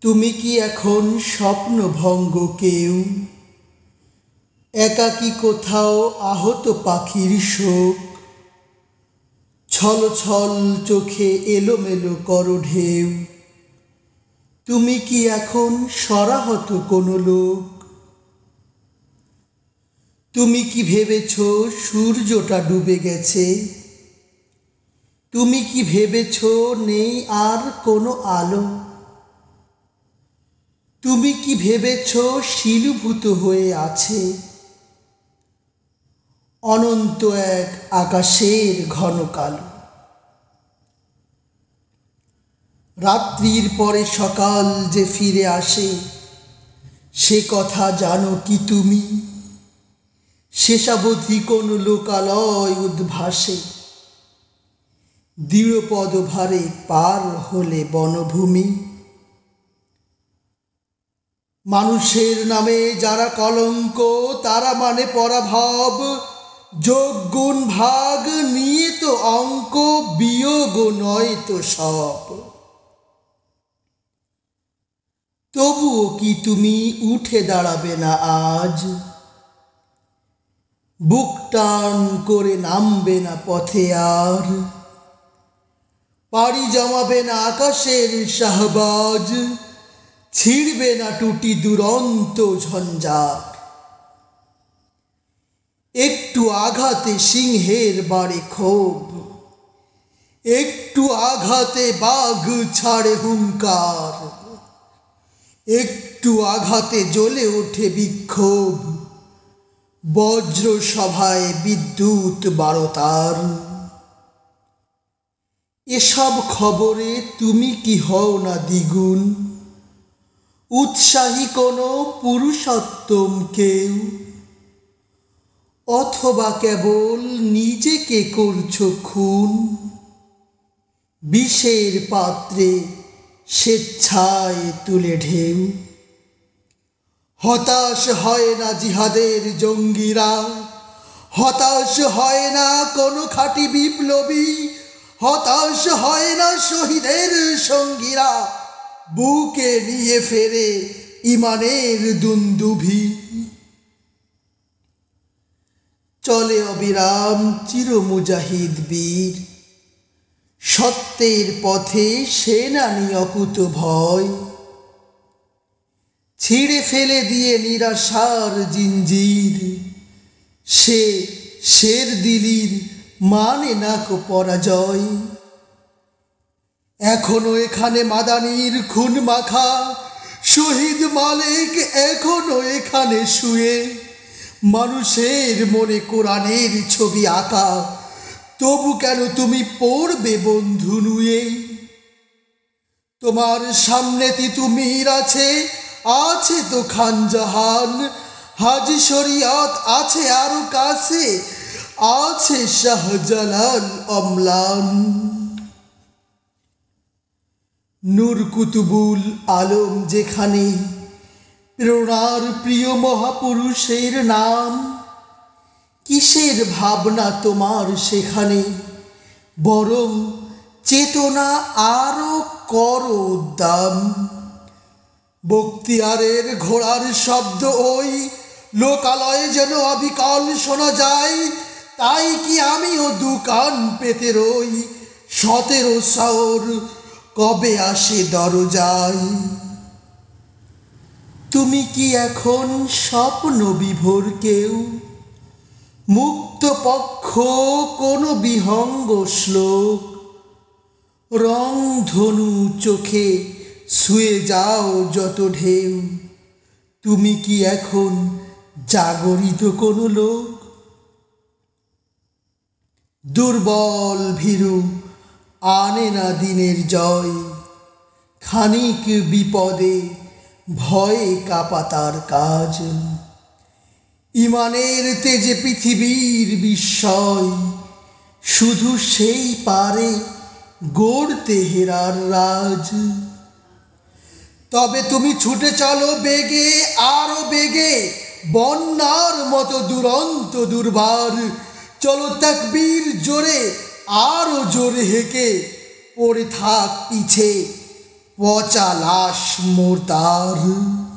তুমি কি এখন স্বপ্নভঙ্গ কেউ, একাকী কোথাও আহত পাখির শোক, ছল ছল চোখে এলোমেলো করো ঢেউ। তুমি কি এখন সরাহত কোনো লোক? তুমি কি ভেবেছ সূর্যটা ডুবে গেছে? তুমি কি ভেবেছ নেই আর কোনো আলো? তুমি কি ভেবেছ শিলুভূত হয়ে আছে অনন্ত এক আকাশের ঘন কালো? রাত্রির পরে সকাল যে ফিরে আসে, সে কথা জানো কি তুমি? শেষাবধি কোন লোকালয় উদ্ভাসে, দৃঢ় পদভারে পার হলে বনভূমি। মানুষের নামে যারা কলঙ্ক, তারা মানে পরাভব, যোগ গুণ ভাগ নিয়ে তো অঙ্ক, বিয়োগ নয় তো সব। তবুও কি তুমি উঠে দাঁড়াবে না আজ? বুক টান করে নামবে না পথে আর? পাড়ি জমাবে না আকাশের শাহবাজ, ছিঁড়বে না টুটি দুরন্ত ঝঞ্ঝার? একটু আঘাতে সিংহের বাড়ে ক্ষোভ, একটু আঘাতে বাঘ ছাড়ে হুঙ্কার, একটু আঘাতে জ্বলে ওঠে বিক্ষোভ, বজ্র সভায় বিদ্যুৎ বারতার। এসব খবরে তুমি কি হও না দ্বিগুণ, উৎসাহী কোনো পুরুষোত্তম কেউ? অথবা কেবল নিজেকে করছো খুন, বিষের পাত্রে স্বেচ্ছায় তুলে ঢেউ? হতাশ হয় না জিহাদের জঙ্গিরা, হতাশ হয় না কোনো খাঁটি বিপ্লবী, হতাশ হয় না শহীদের সঙ্গীরা, বুকে নিয়ে ফেরে ইমানের দুন্দুভি। চলে অবিরাম চিরমুজাহিদ বীর, সত্যের পথে সেনানি অকুত ভয়, ছিঁড়ে ফেলে দিয়ে নিরাশার জিঞ্জির। সে শের দিলির মানে না কো পরাজয়। এখনো এখানে মাদানির খুন মাখা শহীদ মালিক, এখনো এখানে শুয়ে মানুষের মনে কোরআনের ছবি আঁকা। তবু কেন তুমি পড়বে বন্ধু নুয়ে? তোমার সামনে তিতুমির আছে, আছে তো খানজাহান, হাজি শরিয়ত আছে আরো কাছে, আছে শাহজালাল অম্লান। নূর কুতুবুল আলম যেখানে, প্রেরণার প্রিয় মহাপুরুষের নাম, কিসের ভাবনা তোমার সেখানে? বরং চেতনা আরো করো উদ্দাম। বক্তিয়ারের ঘোড়ার শব্দ ওই লোকালয়ে যেন অবিকল শোনা যায়, তাই কি আমিও দুকান পেতে রই? 17 শহর কবে আসে দরজায়? তুমি কি এখন স্বপ্ন বিভোর কেউ, মুক্ত পক্ষ কোনো বিহঙ্গ শ্লোক, রং ধনু চোখে শুয়ে যাও যত ঢেউ? তুমি কি এখন জাগরিত কোনো লোক? দুর্বল ভীরু আনে না দিনের জয়, খানিক বিপদে ভয়ে কাঁপা তার কাজ। ইমানের তেজে পৃথিবীর বিস্ময়, শুধু সেই পারে গড়তে হেরার রাজ। তবে তুমি ছুটে চলো বেগে, আরো বেগে, বন্যার মতো দুরন্ত দুর্বার। চলো তাকবীর জোরে, আরো জোরে হেঁকে, পড়ে থাক পিছে পচা লাশ মোর তার।